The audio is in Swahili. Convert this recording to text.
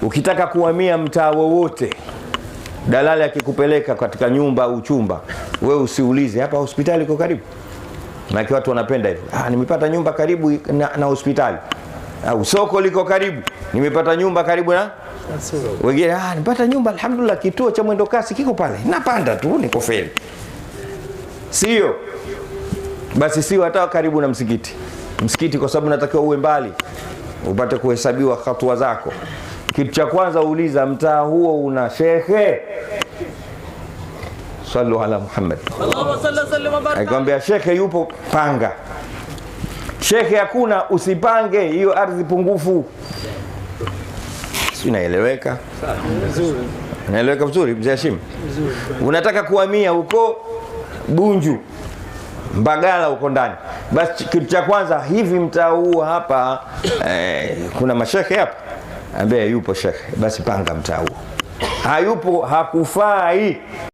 Ukitaka kuhamia mtaa wowote, dalali akikupeleka katika nyumba au chumba, wewe usiulize hapa hospitali iko karibu. Maana watu wanapenda hivyo. Nimepata nyumba karibu na hospitali. Au soko liko karibu, nimepata nyumba karibu na wengine. Nimepata nyumba alhamdulillah, kituo cha mwendo kasi kiko pale, napanda tu niko feli. Sio basi, sio hata karibu na msikiti, kwa sababu natakiwa uwe mbali upate kuhesabiwa hatua zako. Kitu cha kwanza uuliza, mtaa huo una shekhe? Sallu ala Muhammad. Allahumma salli sallim wa barik. Akwambia shekhe yupo, panga. Shekhe hakuna, usipange, hiyo ardhi pungufu. Inaeleweka? Vizuri. Inaeleweka vizuri mzee Hashim? Vizuri. Unataka kuhamia huko Bunju, Mbagala huko ndani. Basi kitu cha kwanza, hivi mtaa huu hapa kuna mashekhe hapa? Ambaye yupo shekhe, basi panga mtaa huu. Hayupo, hakufai.